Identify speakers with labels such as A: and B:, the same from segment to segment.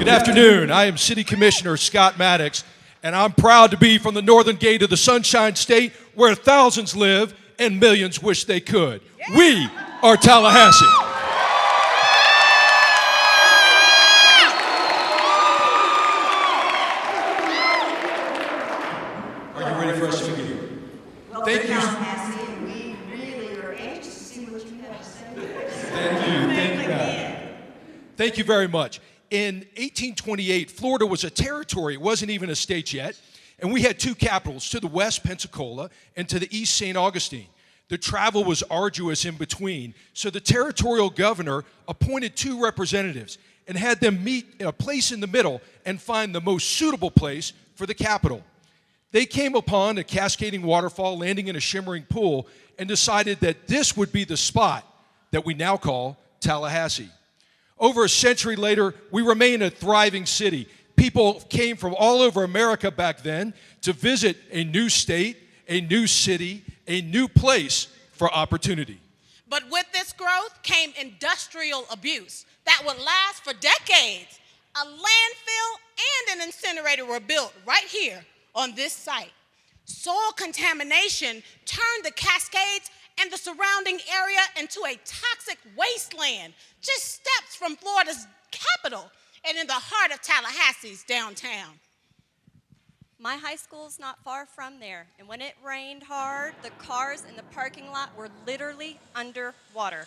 A: Good afternoon. I am City Commissioner Scott Maddox, and I'm proud to be from the northern gate of the Sunshine State where thousands live and millions wish they could. We are Tallahassee. Are you ready for us to begin?
B: Well,
A: Thank you.
B: Tallahassee, and we really are anxious to see what you have to say.
A: Thank you, Matt. Thank you very much. In 1828, Florida was a territory. It wasn't even a state yet. And we had two capitals, to the west, Pensacola, and to the east, St. Augustine. The travel was arduous in between. So the territorial governor appointed two representatives and had them meet in a place in the middle and find the most suitable place for the capital. They came upon a cascading waterfall landing in a shimmering pool and decided that this would be the spot that we now call Tallahassee. Over a century later, we remain a thriving city. People came from all over America back then to visit a new state, a new city, a new place for opportunity.
C: But with this growth came industrial abuse that would last for decades. A landfill and an incinerator were built right here on this site. Soil contamination turned the Cascades and the surrounding area into a toxic wasteland, just steps from Florida's capital and in the heart of Tallahassee's downtown.
D: My high school is not far from there, and when it rained hard, the cars in the parking lot were literally underwater.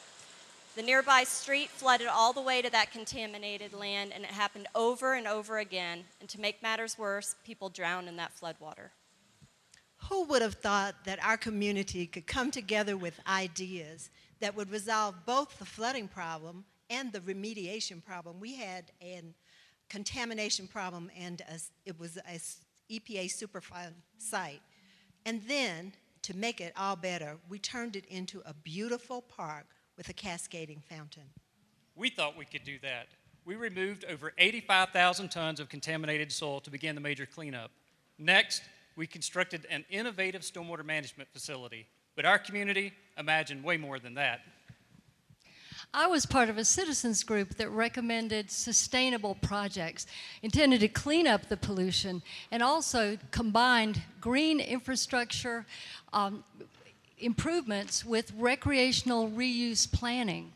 D: The nearby street flooded all the way to that contaminated land, and it happened over and over again. And to make matters worse, people drowned in that floodwater.
E: Who would have thought that our community could come together with ideas that would resolve both the flooding problem and the remediation problem? We had a contamination problem, and it was an EPA Superfund site. And then, to make it all better, we turned it into a beautiful park with a cascading fountain.
F: We thought we could do that. We removed over 85,000 tons of contaminated soil to begin the major cleanup. Next, we constructed an innovative stormwater management facility. But our community imagined way more than that.
G: I was part of a citizens group that recommended sustainable projects intended to clean up the pollution and also combined green infrastructure improvements with recreational reuse planning.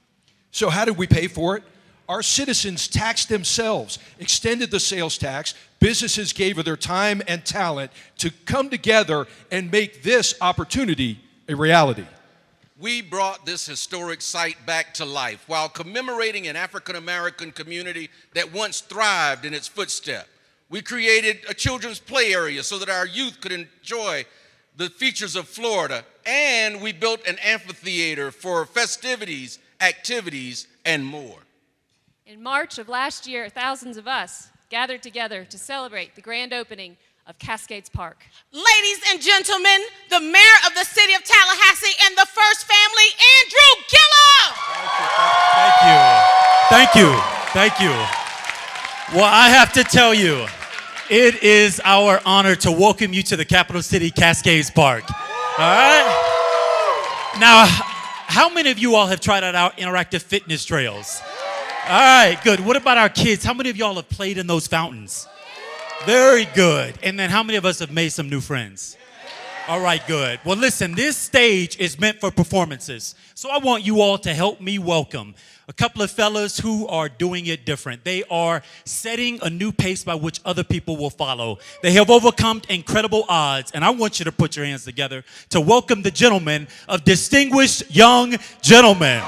A: So how did we pay for it? Our citizens taxed themselves, extended the sales tax. Businesses gave of their time and talent to come together and make this opportunity a reality.
H: We brought this historic site back to life while commemorating an African-American community that once thrived in its footsteps. We created a children's play area so that our youth could enjoy the features of Florida, and we built an amphitheater for festivities, activities, and more.
I: In March of last year, thousands of us gathered together to celebrate the grand opening of Cascades Park.
C: Ladies and gentlemen, the mayor of the city of Tallahassee and the first family, Andrew Gillum.
J: Thank you. Well, I have to tell you, it is our honor to welcome you to the capital city, Cascades Park. All right? Now, how many of you all have tried out our interactive fitness trails? All right, good. What about our kids? How many of y'all have played in those fountains? Very good. And then how many of us have made some new friends? All right, good. Well, listen, this stage is meant for performances. So I want you all to help me welcome a couple of fellas who are doing it different. They are setting a new pace by which other people will follow. They have overcome incredible odds, and I want you to put your hands together to welcome the gentlemen of Distinguished Young Gentlemen.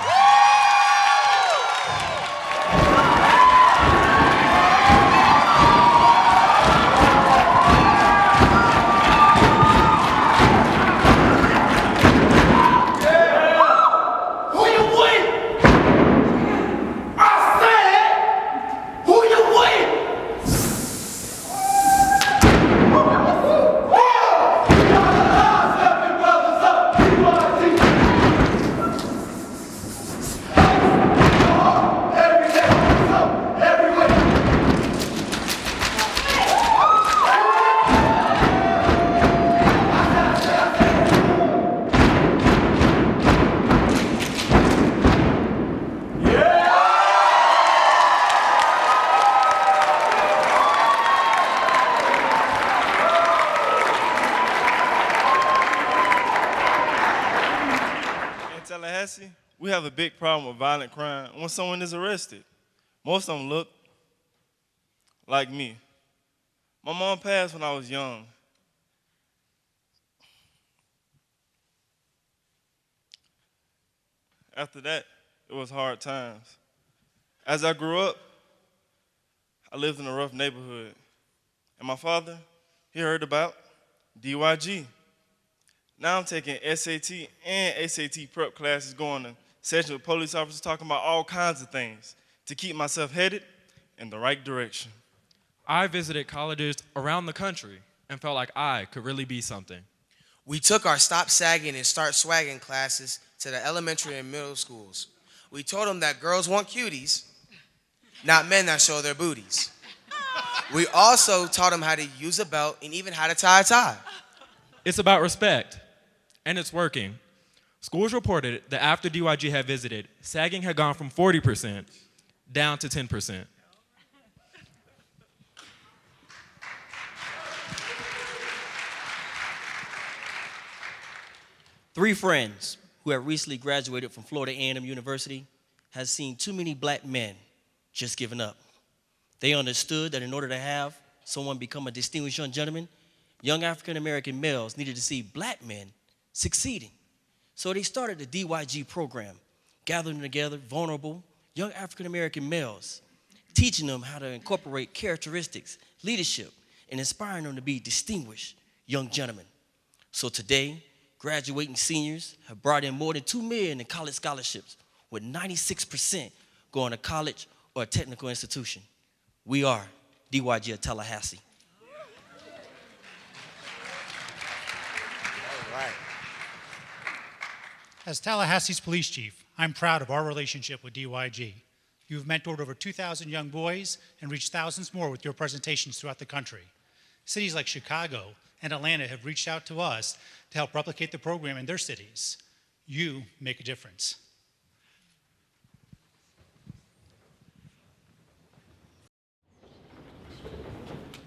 K: Tallahassee, we have a big problem with violent crime when someone is arrested. Most of them look like me. My mom passed when I was young. After that, it was hard times. As I grew up, I lived in a rough neighborhood. And my father, he heard about DYG. Now I'm taking SAT and SAT prep classes, going to sessions with police officers, talking about all kinds of things to keep myself headed in the right direction.
L: I visited colleges around the country and felt like I could really be something.
M: We took our Stop Sagging and Start Swagging classes to the elementary and middle schools. We told them that girls want cuties, not men that show their booties. We also taught them how to use a belt and even how to tie a tie.
L: It's about respect, and it's working. Schools reported that after DYG had visited, sagging had gone from 40% down to 10%.
N: Three friends who have recently graduated from Florida A&M University has seen too many black men just giving up. They understood that in order to have someone become a distinguished young gentleman, young African-American males needed to see black men succeeding. So they started the DYG program, gathering together vulnerable young African-American males, teaching them how to incorporate characteristics, leadership, and inspiring them to be distinguished young gentlemen. So today, graduating seniors have brought in more than $2 million in college scholarships, with 96% going to college or a technical institution. We are DYG of Tallahassee.
M: All right.
O: As Tallahassee's police chief, I'm proud of our relationship with DYG. You've mentored over 2,000 young boys and reached thousands more with your presentations throughout the country. Cities like Chicago and Atlanta have reached out to us to help replicate the program in their cities. You make a difference.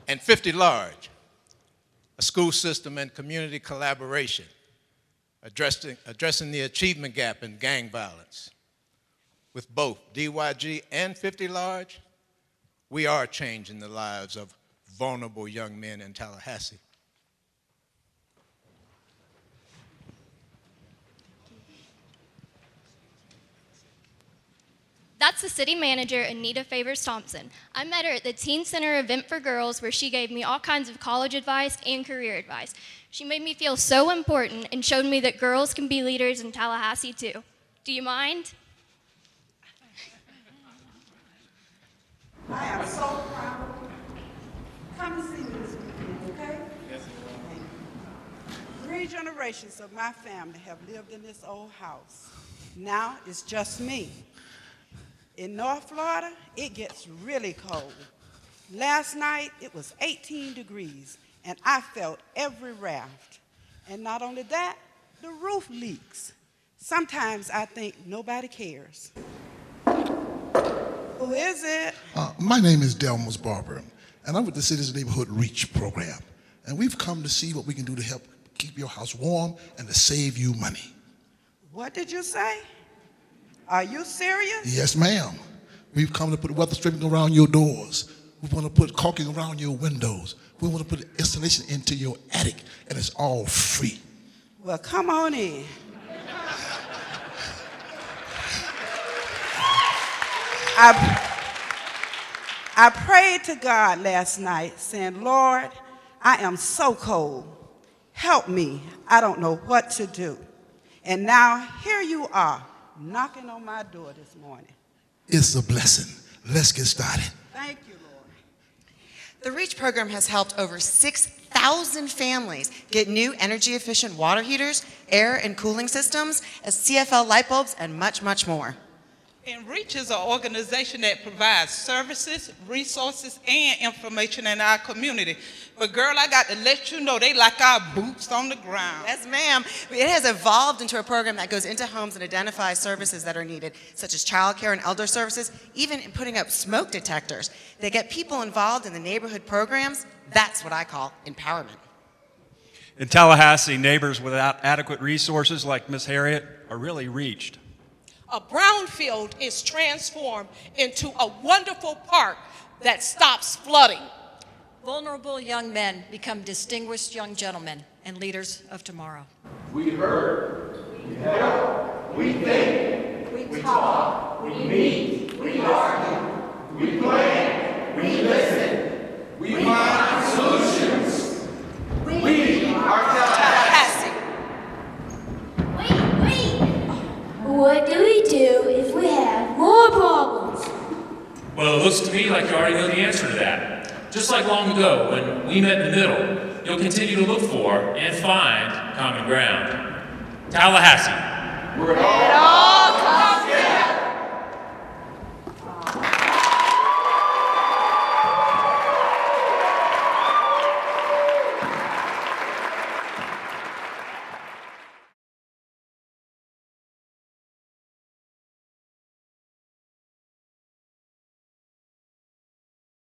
P: And 50 large, a school system and community collaboration, addressing the achievement gap in gang violence. With both DYG and 50 large, we are changing the lives of vulnerable young men in Tallahassee.
Q: That's the city manager, Anita Favors Thompson. I met her at the Teen Center event for girls where she gave me all kinds of college advice and career advice. She made me feel so important and showed me that girls can be leaders in Tallahassee too. Do you mind?
B: I am so proud. Come and see me this weekend, okay?
K: Yes, ma'am.
B: 3 generations of my family have lived in this old house. Now it's just me. In North Florida, it gets really cold. Last night, it was 18 degrees, and I felt every raft. And not only that, the roof leaks. Sometimes I think nobody cares. Who is it?
R: My name is Delmus Barber, and I'm with the City's Neighborhood Reach program. And we've come to see what we can do to help keep your house warm and to save you money.
B: What did you say? Are you serious?
R: Yes, ma'am. We've come to put weather stripping around your doors. We want to put caulking around your windows. We want to put insulation into your attic, and it's all free.
B: Well, come on in. I prayed to God last night saying, Lord, I am so cold. Help me. I don't know what to do. And now here you are, knocking on my door this morning.
R: It's a blessing. Let's get started.
B: Thank you, Lord.
S: The REACH program has helped over 6,000 families get new energy-efficient water heaters, air and cooling systems, CFL light bulbs, and much, much more.
T: And REACH is an organization that provides services, resources, and information in our community. But girl, I got to let you know, they like our boots on the ground.
S: Yes, ma'am. It has evolved into a program that goes into homes and identifies services that are needed, such as child care and elder services, even in putting up smoke detectors. They get people involved in the neighborhood programs. That's what I call empowerment.
U: In Tallahassee, neighbors without adequate resources like Miss Harriet are really reached.
V: A brownfield is transformed into a wonderful park that stops flooding.
W: Vulnerable young men become distinguished young gentlemen and leaders of tomorrow.
X: We heard, we held, we think, we talk, we meet, we argue, we plan, we listen, we find solutions. We are Tallahassee.
Y: What do we do if we have more problems?
Z: Well, it looks to me like you already know the answer to that. Just like long ago when we met in the middle, you'll continue to look for and find common ground. Tallahassee.
X: Where it all